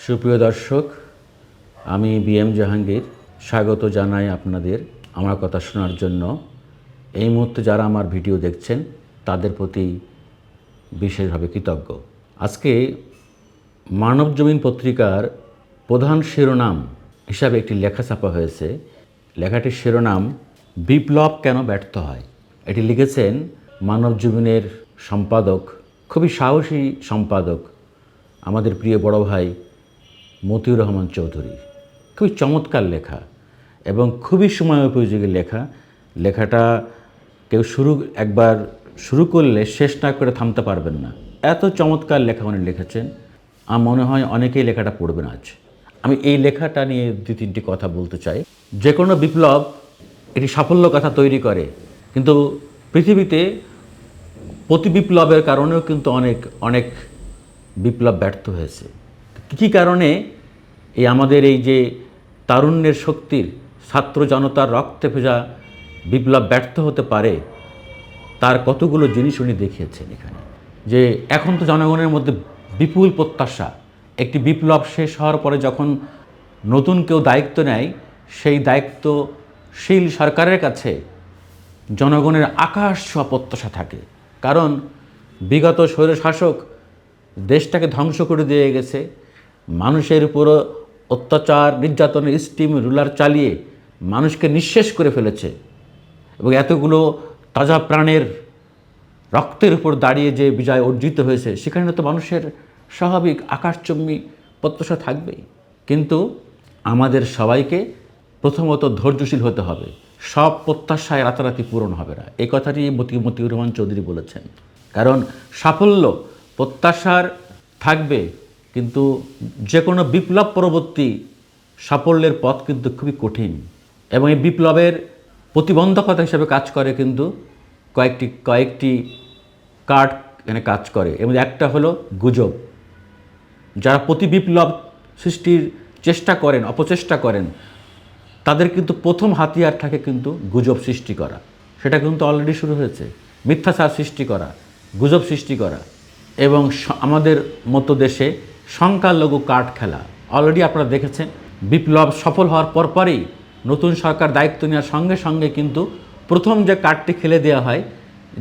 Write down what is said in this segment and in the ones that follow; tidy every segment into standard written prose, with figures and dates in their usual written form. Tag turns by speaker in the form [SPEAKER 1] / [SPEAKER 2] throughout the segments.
[SPEAKER 1] সুপ্রিয় দর্শক, আমি বিএম জাহাঙ্গীর স্বাগত জানাই আপনাদের আমার কথা শোনার জন্য। এই মুহূর্তে যারা আমার ভিডিও দেখছেন তাদের প্রতি বিশেষভাবে কৃতজ্ঞ। আজকে মানবজমিন পত্রিকার প্রধান শিরোনাম হিসাবে একটি লেখা ছাপা হয়েছে। লেখাটির শিরোনাম বিপ্লব কেন ব্যর্থ হয়। এটি লিখেছেন মানবজমিনের সম্পাদক, খুবই সাহসী সম্পাদক, আমাদের প্রিয় বড় ভাই মতিউর রহমান চৌধুরী। খুবই চমৎকার লেখা এবং খুবই সময় উপযোগী লেখা। লেখাটা কেউ একবার শুরু করলে শেষ না করে থামতে পারবেন না, এত চমৎকার লেখা উনি লিখেছেন। আমার মনে হয় অনেকেই লেখাটা পড়বেন আজ। আমি এই লেখাটা নিয়ে দু তিনটি কথা বলতে চাই। যে কোনো বিপ্লব এটি সাফল্য কথা তৈরি করে, কিন্তু পৃথিবীতে প্রতি বিপ্লবের কারণেও কিন্তু অনেক বিপ্লব ব্যর্থ হয়েছে। কী কারণে আমাদের এই যে তারুণ্যের শক্তির, ছাত্র জনতার রক্তে ভেজা বিপ্লব ব্যর্থ হতে পারে, তার কতগুলো জিনিস উনি দেখিয়েছেন এখানে। যে এখন তো জনগণের মধ্যে বিপুল প্রত্যাশা। একটি বিপ্লব শেষ হওয়ার পরে যখন নতুন কেউ দায়িত্ব নেয়, সেই দায়িত্বশীল সরকারের কাছে জনগণের আকাশ ছোঁয়া প্রত্যাশা থাকে। কারণ বিগত স্বৈরশাসক দেশটাকে ধ্বংস করে দিয়ে গেছে, মানুষের উপরও অত্যাচার নির্যাতনের স্টিম রুলার চালিয়ে মানুষকে নিঃশেষ করে ফেলেছে। এবং এতগুলো তাজা প্রাণের রক্তের উপর দাঁড়িয়ে যে বিজয় অর্জিত হয়েছে, সেখানে তো মানুষের স্বাভাবিক আকাশচুম্বী প্রত্যাশা থাকবেই। কিন্তু আমাদের সবাইকে প্রথমত ধৈর্যশীল হতে হবে। সব প্রত্যাশায় রাতারাতি পূরণ হবে না, এই কথাটি মতিউর রহমান চৌধুরী বলেছেন। কারণ সাফল্য প্রত্যাশার থাকবে, কিন্তু যে কোনো বিপ্লব পরবর্তী সাফল্যের পথ কিন্তু খুবই কঠিন। এবং এই বিপ্লবের প্রতিবন্ধকতা হিসেবে কাজ করে কিন্তু কয়েকটি কার্ড এখানে কাজ করে। এবং একটা হলো গুজব। যারা প্রতি বিপ্লব সৃষ্টির চেষ্টা করেন, অপচেষ্টা করেন, তাদের কিন্তু প্রথম হাতিয়ার থাকে কিন্তু গুজব সৃষ্টি করা। সেটা কিন্তু অলরেডি শুরু হয়েছে। মিথ্যাচার সৃষ্টি করা, গুজব সৃষ্টি করা। এবং আমাদের মতো দেশে সংখ্যালঘু কার্ড খেলা অলরেডি আপনারা দেখেছেন। বিপ্লব সফল হওয়ার পরপরই নতুন সরকার দায়িত্ব নেওয়ার সঙ্গে সঙ্গে কিন্তু প্রথম যে কার্ডটি খেলে দেওয়া হয়,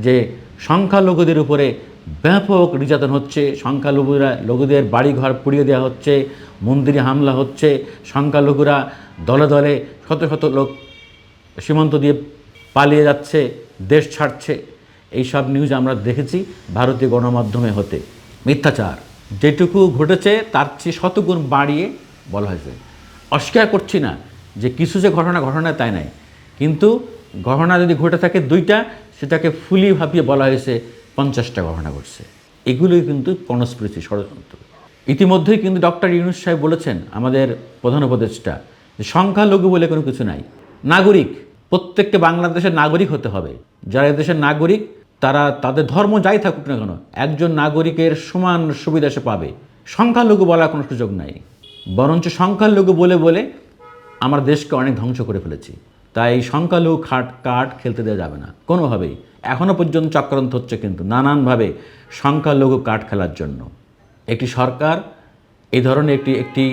[SPEAKER 1] যে সংখ্যালঘুদের উপরে ব্যাপক নির্যাতন হচ্ছে, সংখ্যালঘুদের বাড়িঘর পুড়িয়ে দেওয়া হচ্ছে, মন্দিরে হামলা হচ্ছে, সংখ্যালঘুরা দলে দলে শত শত লোক সীমান্ত দিয়ে পালিয়ে যাচ্ছে, দেশ ছাড়ছে। এইসব নিউজ আমরা দেখেছি ভারতীয় গণমাধ্যমে হতে। মিথ্যাচার যেটুকু ঘটেছে তার চেয়ে শতগুণ বাড়িয়ে বলা হয়েছে। অস্বীকার করছি না যে কিছু যে ঘটনা তাই নাই, কিন্তু ঘটনা যদি ঘটে থাকে দুইটা, সেটাকে ফুলি ভাবিয়ে বলা হয়েছে 50টা ঘটনা ঘটছে। এগুলোই কিন্তু কনস্পিরেসি, ষড়যন্ত্র। ইতিমধ্যেই কিন্তু ডক্টর ইউনূস সাহেব বলেছেন, আমাদের প্রধান উপদেষ্টা, যে সংখ্যালঘু বলে কোনো কিছু নাই। নাগরিক, প্রত্যেককে বাংলাদেশের নাগরিক হতে হবে। যারা এদেশের নাগরিক তারা তাদের ধর্ম যাই থাকুক না কেন, একজন নাগরিকের সমান সুবিধা সে পাবে। সংখ্যালঘু বলার কোনো সুযোগ নাই। বরঞ্চ সংখ্যালঘু বলে বলে আমরা দেশকে অনেক ধ্বংস করে ফেলেছি। তাই সংখ্যালঘু কার্ড খেলতে দেওয়া যাবে না কোনোভাবেই। এখনও পর্যন্ত চক্রান্ত হচ্ছে কিন্তু নানানভাবে সংখ্যালঘু কার্ড খেলার জন্য। একটি সরকার এই ধরনের একটি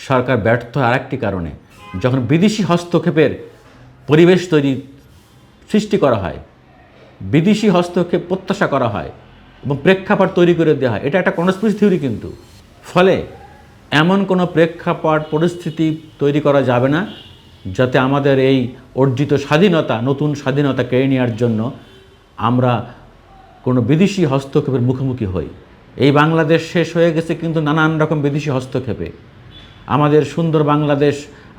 [SPEAKER 1] সরকার ব্যর্থ হয় আরেকটি কারণে, যখন বিদেশি হস্তক্ষেপের পরিবেশ সৃষ্টি করা হয়, বিদেশি হস্তক্ষেপ প্রত্যাশা করা হয় এবং প্রেক্ষাপট তৈরি করে দেওয়া হয়। এটা একটা কনস্পিরেসি থিওরি কিন্তু। ফলে এমন কোনো প্রেক্ষাপট পরিস্থিতি তৈরি করা যাবে না যাতে আমাদের এই অর্জিত স্বাধীনতা, নতুন স্বাধীনতা কেড়ে নেওয়ার জন্য আমরা কোনো বিদেশি হস্তক্ষেপের মুখোমুখি হই। এই বাংলাদেশ শেষ হয়ে গেছে কিন্তু নানান রকম বিদেশি হস্তক্ষেপে। আমাদের সুন্দর বাংলাদেশ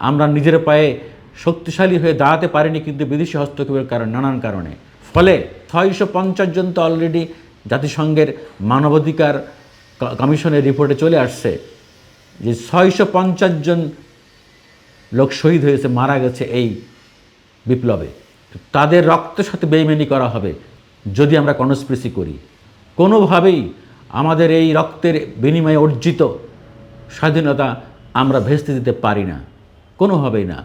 [SPEAKER 1] আমরা নিজের পায়ে শক্তিশালী হয়ে দাঁড়াতে পারিনি কিন্তু বিদেশি হস্তক্ষেপের কারণে, নানান কারণে। ফলে 650 জন তো অলরেডি জাতিসংঘের মানবাধিকার কমিশনের রিপোর্টে চলে আসছে যে 650 জন লোক শহীদ হয়েছে, মারা গেছে এই বিপ্লবে। তাদের রক্তের সাথে বেইমানি করা হবে যদি আমরা কনস্পিরেসি করি। কোনোভাবেই আমাদের এই রক্তের বিনিময়ে অর্জিত স্বাধীনতা আমরা ভেস্তে দিতে পারি না, কোনোভাবেই না।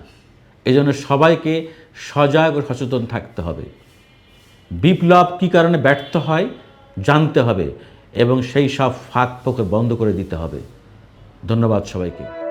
[SPEAKER 1] এজন্য সবাইকে সজাগ ও সচেতন থাকতে হবে। বিপ্লব কী কারণে ব্যর্থ হয় জানতে হবে এবং সেই সব ফাঁক ফোকর বন্ধ করে দিতে হবে। ধন্যবাদ সবাইকে।